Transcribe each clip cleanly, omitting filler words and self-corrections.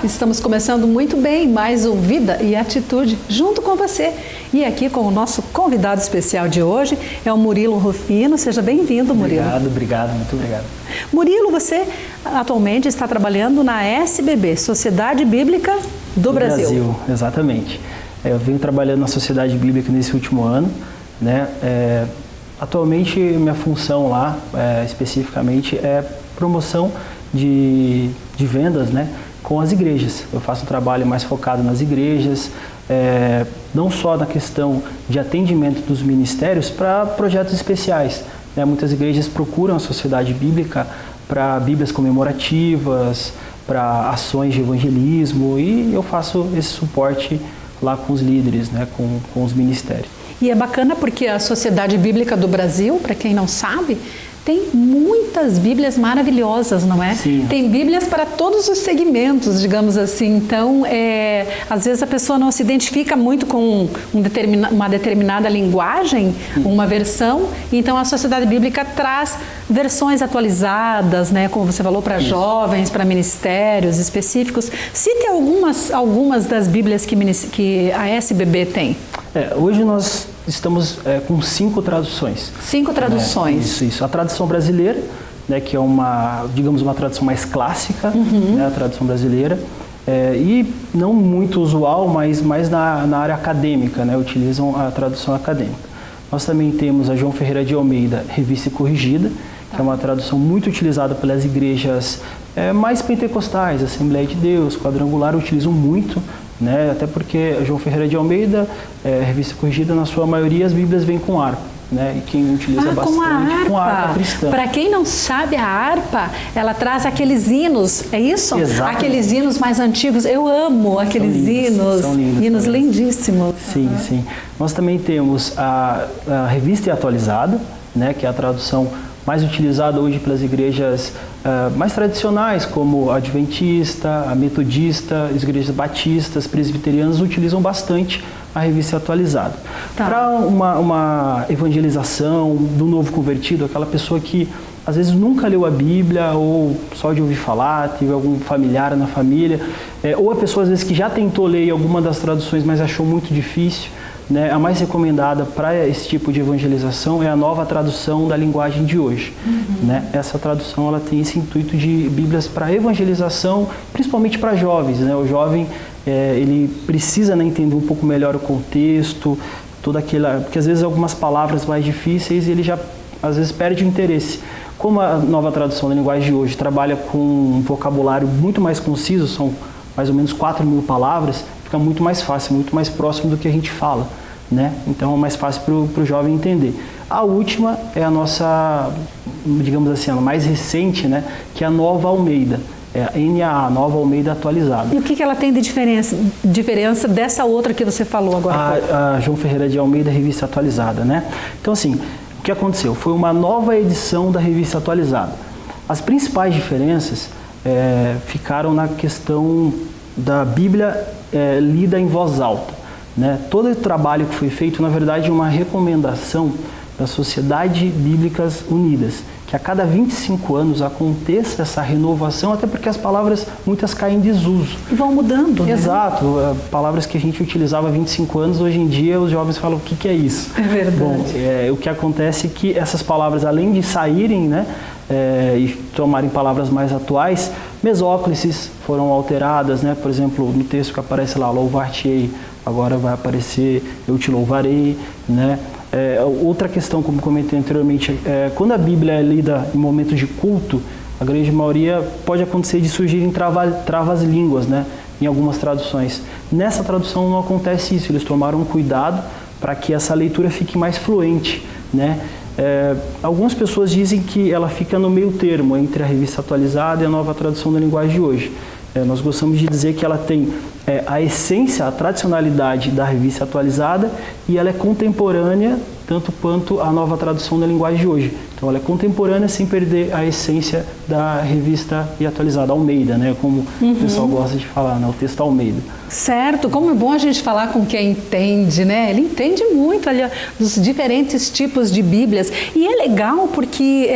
Estamos começando muito bem mais um Vida e Atitude junto com você. E aqui com o nosso convidado especial de hoje é o Murilo Rufino. Seja bem-vindo, Murilo. Obrigado, muito obrigado. Murilo, você atualmente está trabalhando na SBB, Sociedade Bíblica do Brasil. Exatamente. Eu venho trabalhando na Sociedade Bíblica nesse último ano, né? Atualmente, minha função lá, especificamente, é promoção de vendas, né, com as igrejas. Eu faço um trabalho mais focado nas igrejas, não só na questão de atendimento dos ministérios para projetos especiais, né? Muitas igrejas procuram a Sociedade Bíblica para Bíblias comemorativas, para ações de evangelismo, e eu faço esse suporte lá com os líderes, né, com os ministérios. E é bacana porque a Sociedade Bíblica do Brasil, para quem não sabe, tem muitas Bíblias maravilhosas, não é? Sim. Tem Bíblias para todos os segmentos, digamos assim. Então, às vezes a pessoa não se identifica muito com uma determinada linguagem, uma versão. Então, a Sociedade Bíblica traz versões atualizadas, né? Como você falou, para jovens, para ministérios específicos. Cite algumas das Bíblias que a SBB tem. Hoje nós estamos com 5 traduções. 5 traduções. Isso. A tradução brasileira, né, que é uma tradução mais clássica, né, a tradução brasileira, e não muito usual, mas mais na área acadêmica, né, utilizam a tradução acadêmica. Nós também temos a João Ferreira de Almeida, Revista e Corrigida, que é uma tradução muito utilizada pelas igrejas mais pentecostais, Assembleia de Deus, Quadrangular, utilizam muito, né? Até porque a João Ferreira de Almeida, Revista Corrigida, na sua maioria as Bíblias vêm com harpa, né? E quem utiliza bastante com a harpa cristã. Para quem não sabe, a harpa, ela traz aqueles hinos, é isso? Exatamente. Aqueles hinos mais antigos. Eu amo aqueles hinos. São lindos, hinos lindíssimos. Sim. Nós também temos a Revista e Atualizada, né? Que é a tradução mais utilizada hoje pelas igrejas mais tradicionais, como a Adventista, a Metodista, as igrejas batistas, presbiterianas, utilizam bastante a Revista Atualizada. Tá. Para uma evangelização do novo convertido, aquela pessoa que às vezes nunca leu a Bíblia ou só de ouvir falar, teve algum familiar na família, ou a pessoa às vezes que já tentou ler alguma das traduções, mas achou muito difícil, né? A mais recomendada para esse tipo de evangelização é a Nova Tradução da Linguagem de Hoje. Né? Essa tradução ela tem esse intuito de Bíblias para evangelização, principalmente para jovens, né? O jovem ele precisa, né, entender um pouco melhor o contexto, porque às vezes algumas palavras mais difíceis ele já às vezes perde o interesse. Como a Nova Tradução da Linguagem de Hoje trabalha com um vocabulário muito mais conciso, são mais ou menos 4.000 palavras, fica muito mais fácil, muito mais próximo do que a gente fala, né? Então é mais fácil para o jovem entender. A última é a nossa, digamos assim, a mais recente, né? Que é a Nova Almeida, a NAA, Nova Almeida Atualizada. E o que ela tem de diferença dessa outra que você falou agora? A João Ferreira de Almeida, Revista Atualizada, né? Então assim, o que aconteceu? Foi uma nova edição da Revista Atualizada. As principais diferenças ficaram na questão da Bíblia lida em voz alta, né? Todo o trabalho que foi feito, na verdade, é uma recomendação da Sociedade Bíblicas Unidas, que a cada 25 anos aconteça essa renovação, até porque as palavras, muitas caem em desuso. E vão mudando, né? Exato. Palavras que a gente utilizava há 25 anos, hoje em dia os jovens falam, o que é isso? É verdade. Bom, o que acontece é que essas palavras, além de saírem, né, e tomarem palavras mais atuais, mesóclises foram alteradas, né? Por exemplo, no texto que aparece lá, louvar-te-ei, agora vai aparecer eu te louvarei, né? Outra questão, como comentei anteriormente, quando a Bíblia é lida em momentos de culto, a grande maioria pode acontecer de surgirem travas-línguas, né? Em algumas traduções. Nessa tradução não acontece isso, eles tomaram cuidado para que essa leitura fique mais fluente, né? Algumas pessoas dizem que ela fica no meio termo entre a Revista Atualizada e a Nova Tradução da Linguagem de Hoje. Nós gostamos de dizer que ela tem a essência, a tradicionalidade da Revista Atualizada, e ela é contemporânea tanto quanto a Nova Tradução da Linguagem de Hoje. Então ela é contemporânea sem perder a essência da Revista e Atualizada, Almeida, né? Como o pessoal gosta de falar, né? O texto Almeida. Certo, como é bom a gente falar com quem entende, né? Ele entende muito ali, dos diferentes tipos de Bíblias. E é legal porque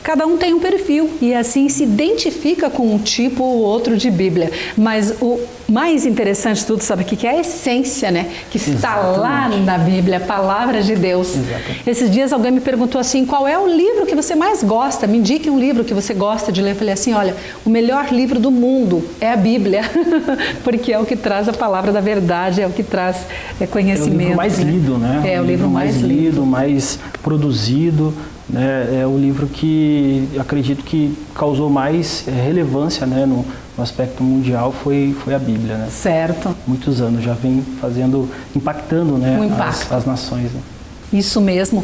cada um tem um perfil e assim se identifica com um tipo ou outro de Bíblia. Mas o mais interessante de tudo, sabe o que é? A essência, né? Que está lá na Bíblia, a palavra de Deus. Exatamente. Esses dias alguém me perguntou assim, qual é o livro que você mais gosta? Me indique um livro que você gosta de ler. Eu falei assim, olha, o melhor livro do mundo é a Bíblia, porque é o que traz a palavra da verdade, é o que traz conhecimento. É o livro mais lido, né? É o livro mais lido, mais produzido, né? É o livro que acredito que causou mais relevância, né, no aspecto mundial foi a Bíblia, né? Certo. Muitos anos já vem impactando, né, as nações. Né? Isso mesmo.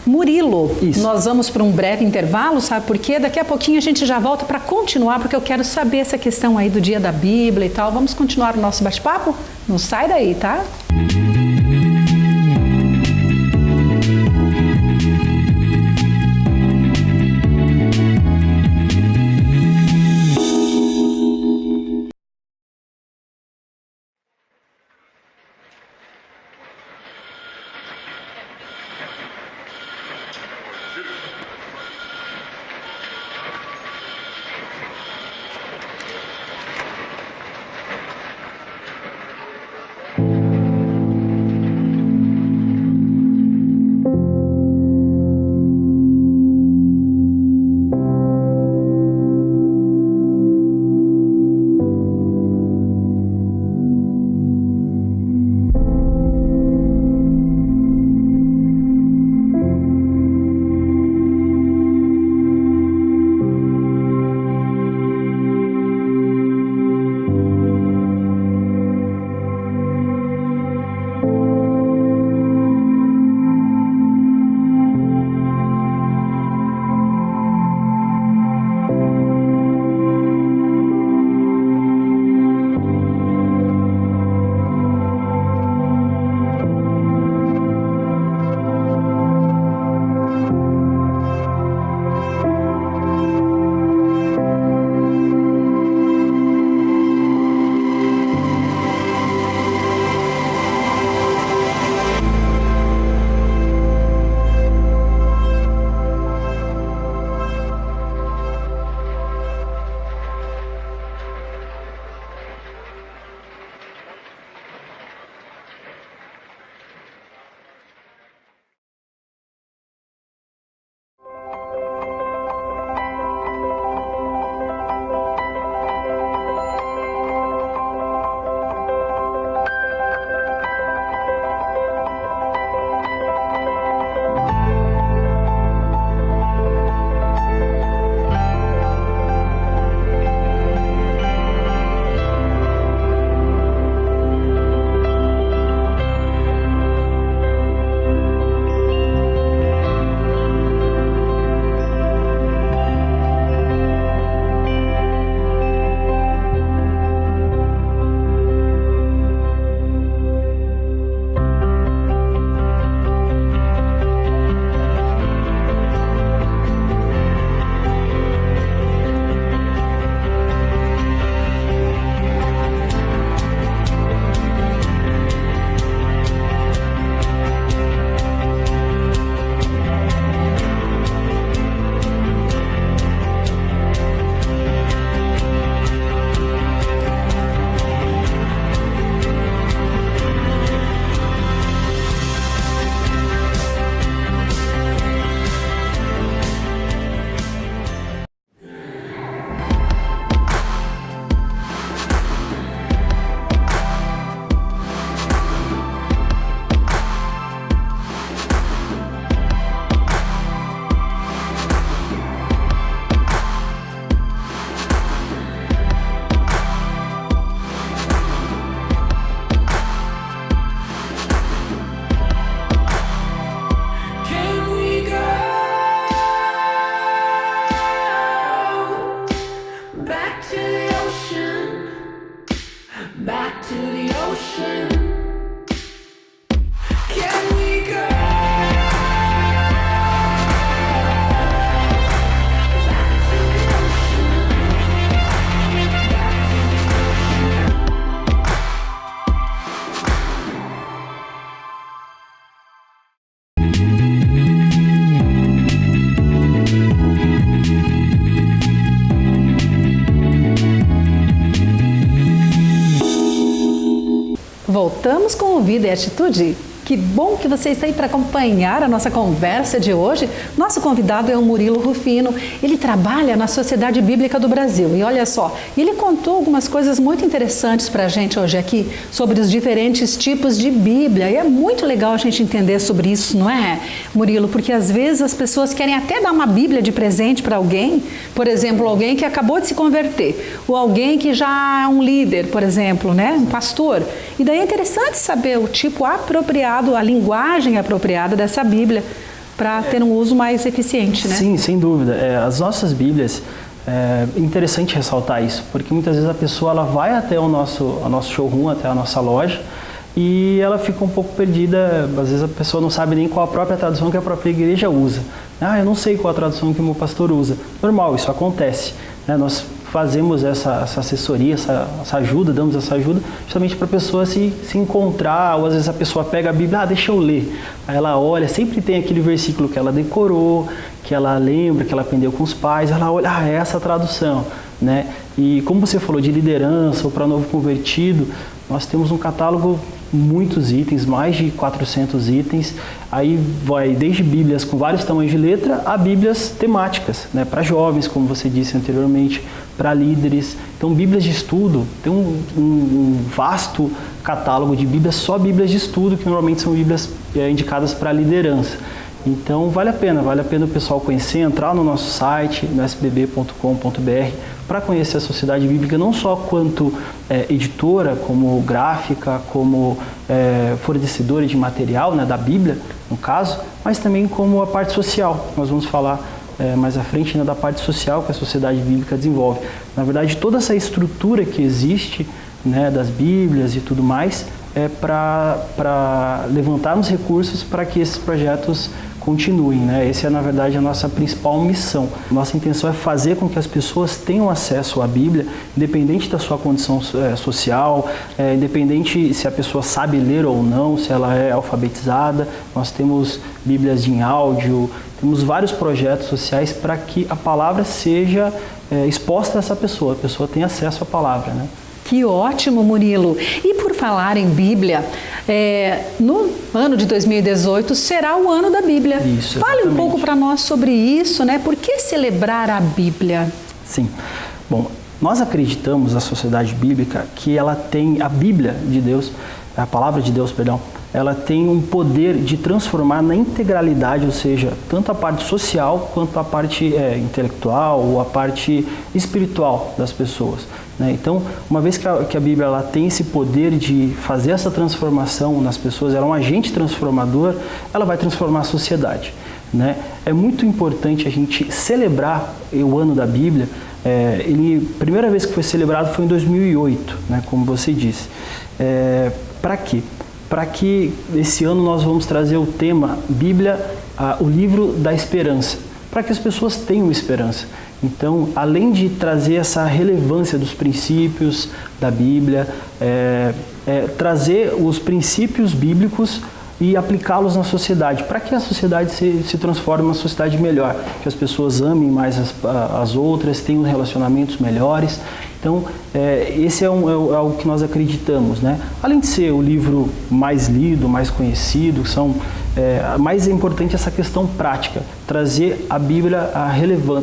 Murilo, Isso. Nós vamos para um breve intervalo, sabe por quê? Daqui a pouquinho a gente já volta para continuar, porque eu quero saber essa questão aí do dia da Bíblia e tal. Vamos continuar o nosso bate-papo? Não sai daí, tá? voltamos com o Vida e Atitude. Que bom que você está aí para acompanhar a nossa conversa de hoje. Nosso convidado é o Murilo Rufino. Ele trabalha na Sociedade Bíblica do Brasil. E olha só, ele contou algumas coisas muito interessantes para a gente hoje aqui sobre os diferentes tipos de Bíblia. E é muito legal a gente entender sobre isso, não é, Murilo? Porque às vezes as pessoas querem até dar uma Bíblia de presente para alguém. Por exemplo, alguém que acabou de se converter. Ou alguém que já é um líder, por exemplo, né? Um pastor. E daí é interessante saber o tipo apropriado, a linguagem apropriada dessa Bíblia para ter um uso mais eficiente, né? Sim, sem dúvida. As nossas Bíblias, é interessante ressaltar isso, porque muitas vezes a pessoa ela vai até o nosso showroom, até a nossa loja, e ela fica um pouco perdida. Às vezes a pessoa não sabe nem qual a própria tradução que a própria igreja usa. Eu não sei qual a tradução que o meu pastor usa. Normal, isso acontece, né? Nós fazemos essa assessoria, essa ajuda, damos essa ajuda justamente para a pessoa se encontrar, ou às vezes a pessoa pega a Bíblia, deixa eu ler. Aí ela olha, sempre tem aquele versículo que ela decorou, que ela lembra, que ela aprendeu com os pais, ela olha, é essa a tradução, né? E como você falou de liderança ou para novo convertido, nós temos um catálogo, muitos itens, mais de 400 itens, aí vai desde Bíblias com vários tamanhos de letra a Bíblias temáticas, né, para jovens, como você disse anteriormente, para líderes. Então, Bíblias de estudo, tem um vasto catálogo de Bíblias, só Bíblias de estudo, que normalmente são Bíblias indicadas para liderança. Então, vale a pena o pessoal conhecer, entrar no nosso site, no sbb.com.br, para conhecer a Sociedade Bíblica, não só quanto editora, como gráfica, como fornecedora de material, né, da Bíblia, no caso, mas também como a parte social. Nós vamos falar mais à frente, né, da parte social que a Sociedade Bíblica desenvolve. Na verdade, toda essa estrutura que existe, né, das Bíblias e tudo mais, é para levantarmos recursos para que esses projetos continuem, né? Essa é, na verdade, a nossa principal missão. Nossa intenção é fazer com que as pessoas tenham acesso à Bíblia, independente da sua condição social, independente se a pessoa sabe ler ou não, se ela é alfabetizada. Nós temos Bíblias em áudio, temos vários projetos sociais para que a palavra seja exposta a essa pessoa, a pessoa tenha acesso à palavra, né? Que ótimo, Murilo! E por falar em Bíblia, no ano de 2018 será o ano da Bíblia. Isso, fale um pouco para nós sobre isso, né? Por que celebrar a Bíblia? Sim. Bom, nós acreditamos, a Sociedade Bíblica, que ela tem a Bíblia de Deus, a palavra de Deus, perdão, ela tem um poder de transformar na integralidade, ou seja, tanto a parte social quanto a parte intelectual ou a parte espiritual das pessoas, né? Então, uma vez que a Bíblia ela tem esse poder de fazer essa transformação nas pessoas, ela é um agente transformador, ela vai transformar a sociedade, né? É muito importante a gente celebrar o ano da Bíblia. A primeira vez que foi celebrado foi em 2008, né, como você disse. Para quê? Para que esse ano nós vamos trazer o tema Bíblia, o livro da esperança, para que as pessoas tenham esperança. Então, além de trazer essa relevância dos princípios da Bíblia, trazer os princípios bíblicos e aplicá-los na sociedade, para que a sociedade se transforme em uma sociedade melhor, que as pessoas amem mais as outras, tenham relacionamentos melhores. Então, esse é algo que nós acreditamos, né? Além de ser o livro mais lido, mais conhecido, mais importante essa questão prática, trazer a Bíblia,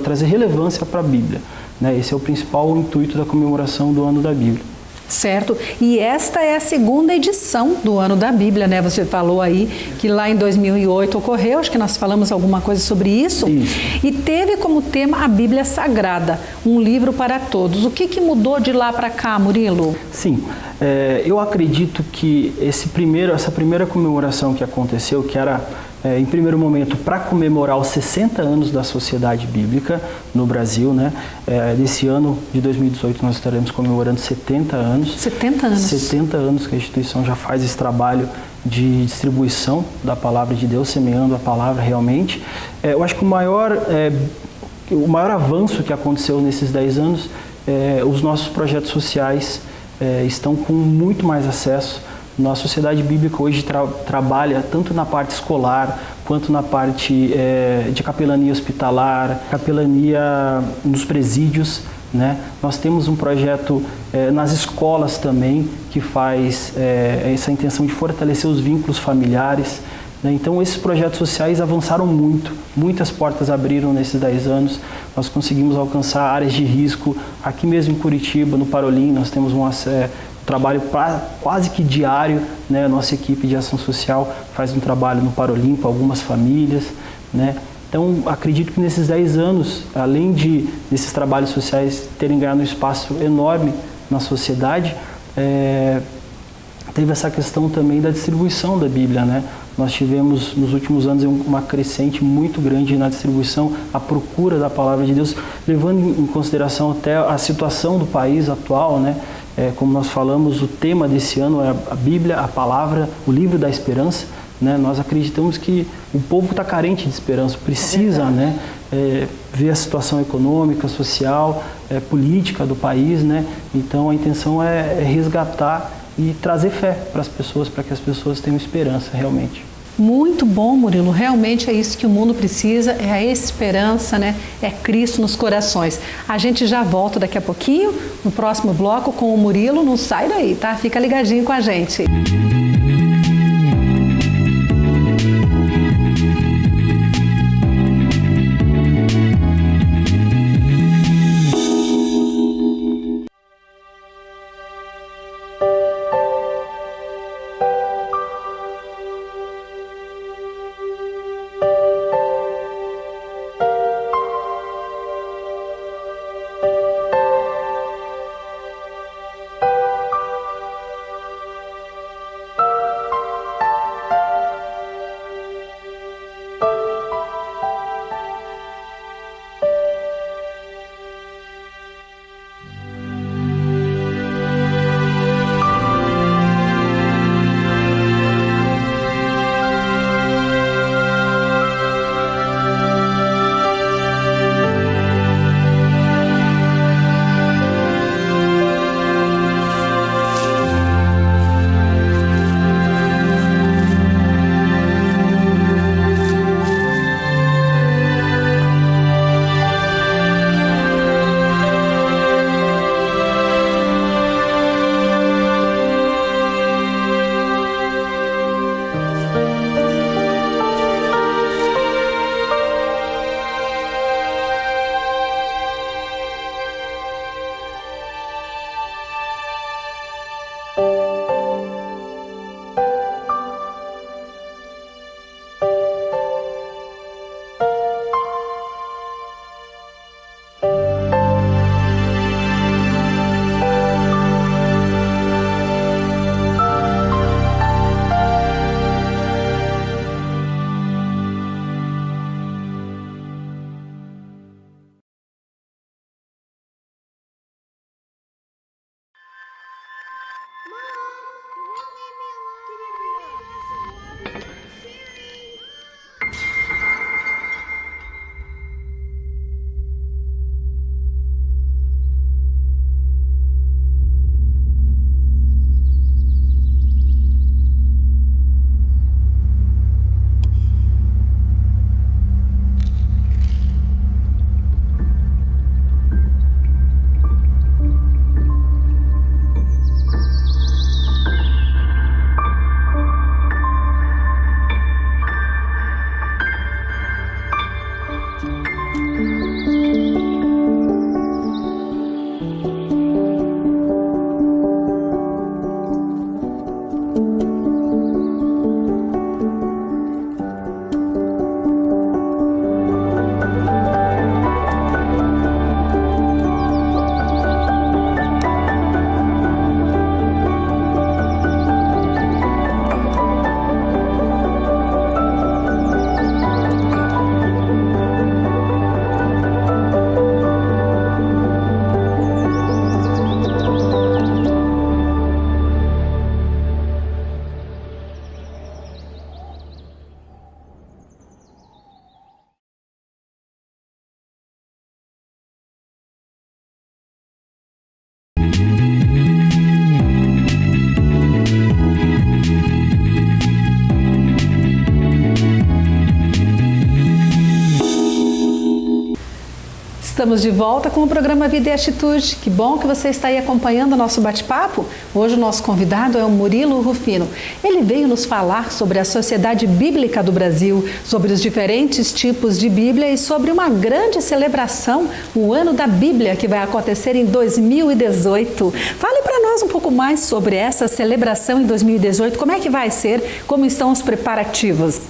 trazer relevância para a Bíblia, né? Esse é o principal intuito da comemoração do Ano da Bíblia. Certo? E esta é a segunda edição do Ano da Bíblia, né? Você falou aí que lá em 2008 ocorreu, acho que nós falamos alguma coisa sobre isso. E teve como tema a Bíblia Sagrada, um livro para todos. O que mudou de lá para cá, Murilo? Sim, eu acredito que essa primeira comemoração que aconteceu, que era em primeiro momento para comemorar os 60 anos da Sociedade Bíblica no Brasil, né? Nesse ano de 2018 nós estaremos comemorando 70 anos. 70 anos. 70 anos que a instituição já faz esse trabalho de distribuição da Palavra de Deus, semeando a Palavra realmente. Eu acho que o maior avanço que aconteceu nesses 10 anos, os nossos projetos sociais estão com muito mais acesso. Nossa Sociedade Bíblica hoje trabalha tanto na parte escolar, quanto na parte de capelania hospitalar, capelania nos presídios, né? Nós temos um projeto nas escolas também que faz essa intenção de fortalecer os vínculos familiares, né? Então esses projetos sociais avançaram muito, muitas portas abriram nesses 10 anos, nós conseguimos alcançar áreas de risco, aqui mesmo em Curitiba, no Parolim, nós temos um trabalho quase que diário, né? A nossa equipe de ação social faz um trabalho no Parolim com algumas famílias, né? Então, acredito que nesses 10 anos, além desses trabalhos sociais terem ganhado um espaço enorme na sociedade, teve essa questão também da distribuição da Bíblia, né? Nós tivemos, nos últimos anos, uma crescente muito grande na distribuição, a procura da Palavra de Deus, levando em consideração até a situação do país atual, né? Como nós falamos, o tema desse ano é a Bíblia, a Palavra, o livro da esperança, né? Nós acreditamos que o povo está carente de esperança, precisa, né? Ver a situação econômica, social, política do país, né? Então a intenção é resgatar e trazer fé para as pessoas, para que as pessoas tenham esperança realmente. Muito bom, Murilo. Realmente é isso que o mundo precisa, é a esperança, né? É Cristo nos corações. A gente já volta daqui a pouquinho, no próximo bloco, com o Murilo. Não sai daí, tá? Fica ligadinho com a gente. estamos de volta com o programa Vida e Atitude. Que bom que você está aí acompanhando o nosso bate-papo. Hoje o nosso convidado é o Murilo Rufino. Ele veio nos falar sobre a Sociedade Bíblica do Brasil, sobre os diferentes tipos de Bíblia e sobre uma grande celebração, o Ano da Bíblia, que vai acontecer em 2018. Fale para nós um pouco mais sobre essa celebração em 2018. Como é que vai ser? Como estão os preparativos?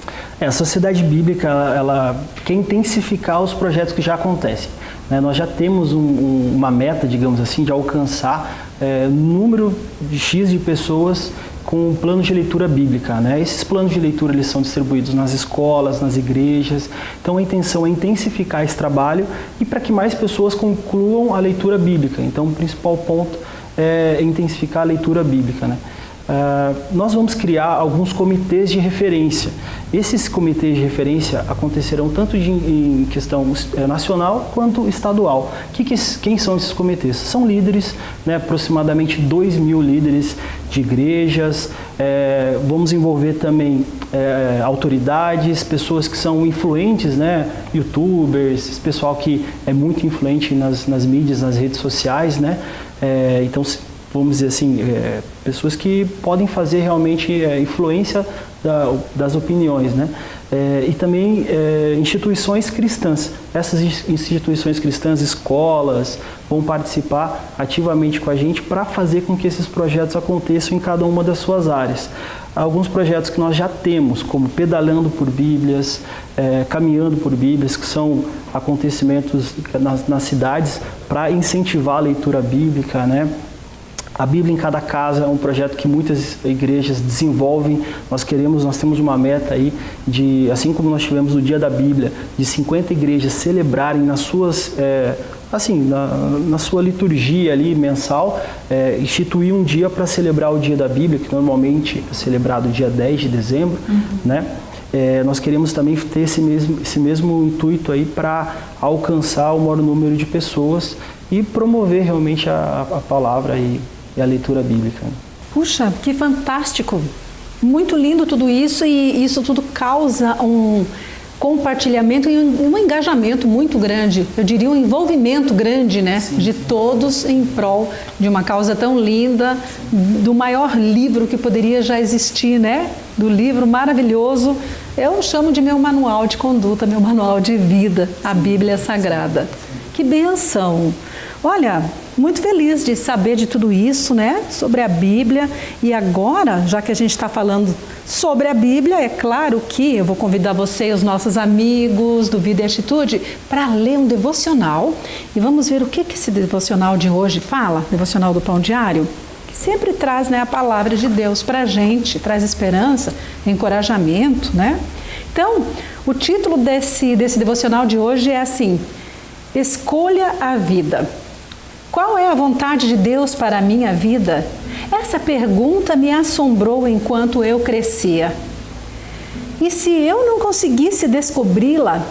A Sociedade Bíblica, ela quer intensificar os projetos que já acontecem. Nós já temos uma meta, digamos assim, de alcançar número de X de pessoas com um plano de leitura bíblica. Esses planos de leitura eles são distribuídos nas escolas, nas igrejas. Então a intenção é intensificar esse trabalho e para que mais pessoas concluam a leitura bíblica. Então o principal ponto é intensificar a leitura bíblica. Nós vamos criar alguns comitês de referência. Esses comitês de referência acontecerão tanto em questão nacional quanto estadual. Quem são esses comitês? São líderes, aproximadamente 2.000 líderes de igrejas. Vamos envolver também autoridades, pessoas que são influentes, youtubers, esse pessoal que é muito influente nas mídias, nas redes sociais. Então, vamos dizer assim, pessoas que podem fazer realmente influência das opiniões, e também instituições cristãs. Essas instituições cristãs, escolas, vão participar ativamente com a gente para fazer com que esses projetos aconteçam em cada uma das suas áreas. Alguns projetos que nós já temos, como Pedalando por Bíblias, Caminhando por Bíblias, que são acontecimentos nas cidades para incentivar a leitura bíblica, A Bíblia em Cada Casa é um projeto que muitas igrejas desenvolvem. Nós temos uma meta aí de, assim como nós tivemos o Dia da Bíblia, de 50 igrejas celebrarem nas suas, na sua liturgia ali mensal, instituir um dia para celebrar o Dia da Bíblia, que normalmente é celebrado dia 10 de dezembro, nós queremos também ter esse mesmo intuito aí para alcançar o maior número de pessoas e promover realmente a palavra e a leitura bíblica. Puxa, que fantástico! Muito lindo tudo isso, e isso tudo causa um compartilhamento e um engajamento muito grande. Eu diria um envolvimento grande, de todos em prol de uma causa tão linda, do maior livro que poderia já existir, Do livro maravilhoso. Eu chamo de meu manual de conduta, meu manual de vida, a Bíblia Sagrada. Que bênção! Olha, muito feliz de saber de tudo isso, sobre a Bíblia. E agora, já que a gente está falando sobre a Bíblia, é claro que eu vou convidar você e os nossos amigos do Vida e Atitude para ler um devocional. E vamos ver o que esse devocional de hoje fala, devocional do Pão Diário, que sempre traz a palavra de Deus para a gente, traz esperança, encorajamento, Então, o título desse devocional de hoje é assim: Escolha a Vida. Qual é a vontade de Deus para a minha vida? Essa pergunta me assombrou enquanto eu crescia. E se eu não conseguisse descobri-la?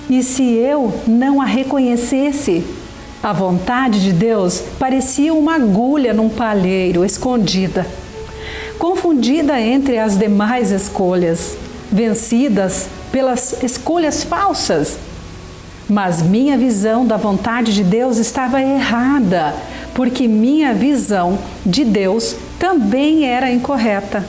E se eu não a reconhecesse? A vontade de Deus parecia uma agulha num palheiro, escondida, confundida entre as demais escolhas, vencidas pelas escolhas falsas. Mas minha visão da vontade de Deus estava errada, porque minha visão de Deus também era incorreta.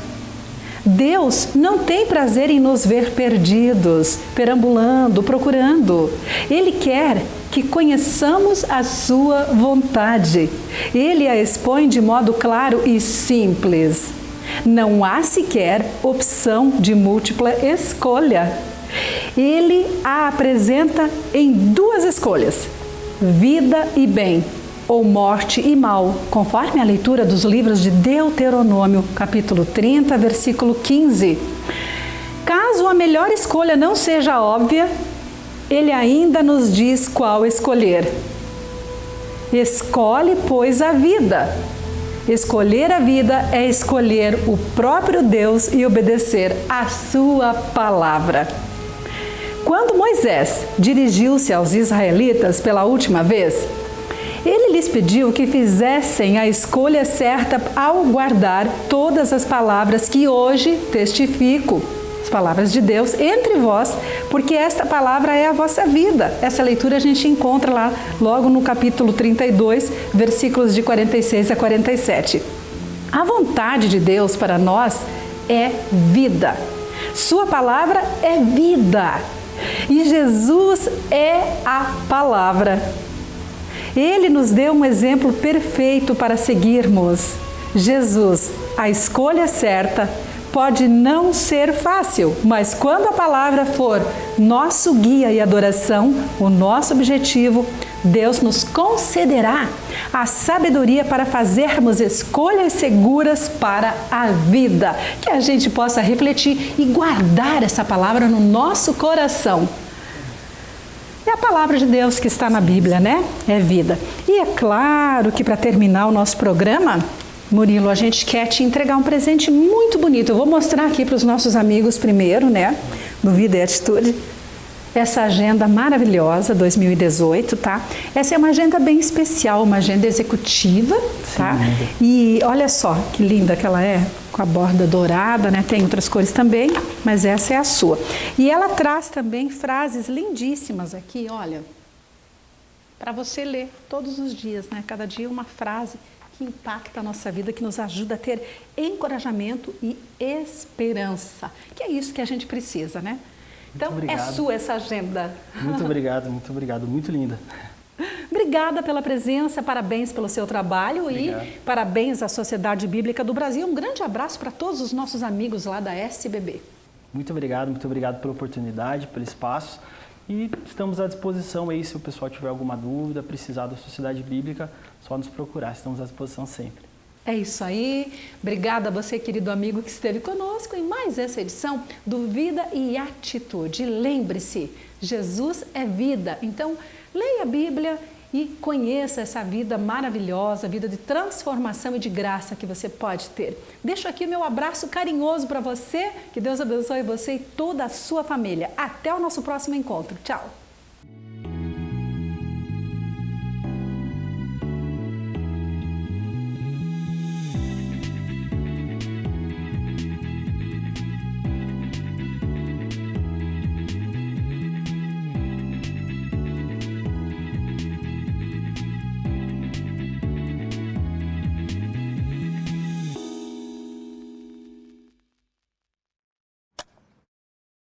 Deus não tem prazer em nos ver perdidos, perambulando, procurando. Ele quer que conheçamos a sua vontade. Ele a expõe de modo claro e simples. Não há sequer opção de múltipla escolha. Ele a apresenta em duas escolhas: vida e bem, ou morte e mal, conforme a leitura dos livros de Deuteronômio, capítulo 30, versículo 15. Caso a melhor escolha não seja óbvia, ele ainda nos diz qual escolher. Escolhe, pois, a vida. Escolher a vida é escolher o próprio Deus e obedecer a sua palavra. Quando Moisés dirigiu-se aos israelitas pela última vez, ele lhes pediu que fizessem a escolha certa ao guardar todas as palavras que hoje testifico as palavras de Deus entre vós, porque esta palavra é a vossa vida. Essa leitura a gente encontra lá logo no capítulo 32, versículos de 46 a 47. A vontade de Deus para nós é vida. Sua palavra é vida. E Jesus é a palavra. Ele nos deu um exemplo perfeito para seguirmos. Jesus, a escolha certa, pode não ser fácil, mas quando a palavra for nosso guia e adoração, o nosso objetivo, Deus nos concederá a sabedoria para fazermos escolhas seguras para a vida. Que a gente possa refletir e guardar essa palavra no nosso coração. É a palavra de Deus que está na Bíblia, né? É vida. E é claro que para terminar o nosso programa, Murilo, a gente quer te entregar um presente muito bonito. Eu vou mostrar aqui para os nossos amigos primeiro, né? No Vida e Atitude. Essa agenda maravilhosa, 2018, tá? Essa é uma agenda bem especial, uma agenda executiva, tá? Sim. E olha só que linda que ela é, com a borda dourada, né? Tem outras cores também, mas essa é a sua. E ela traz também frases lindíssimas aqui, olha, para você ler todos os dias, né? Cada dia uma frase que impacta a nossa vida, que nos ajuda a ter encorajamento e esperança, que é isso que a gente precisa, né? Então, é sua essa agenda. Muito obrigado, muito linda. Obrigada pela presença, parabéns pelo seu trabalho. Obrigado. E parabéns à Sociedade Bíblica do Brasil. Um grande abraço para todos os nossos amigos lá da SBB. Muito obrigado pela oportunidade, pelo espaço. E estamos à disposição aí, se o pessoal tiver alguma dúvida, precisar da Sociedade Bíblica, só nos procurar, estamos à disposição sempre. É isso aí. Obrigada a você, querido amigo, que esteve conosco em mais essa edição do Vida e Atitude. Lembre-se, Jesus é vida. Então, leia a Bíblia e conheça essa vida maravilhosa, vida de transformação e de graça que você pode ter. Deixo aqui o meu abraço carinhoso para você. Que Deus abençoe você e toda a sua família. Até o nosso próximo encontro. Tchau!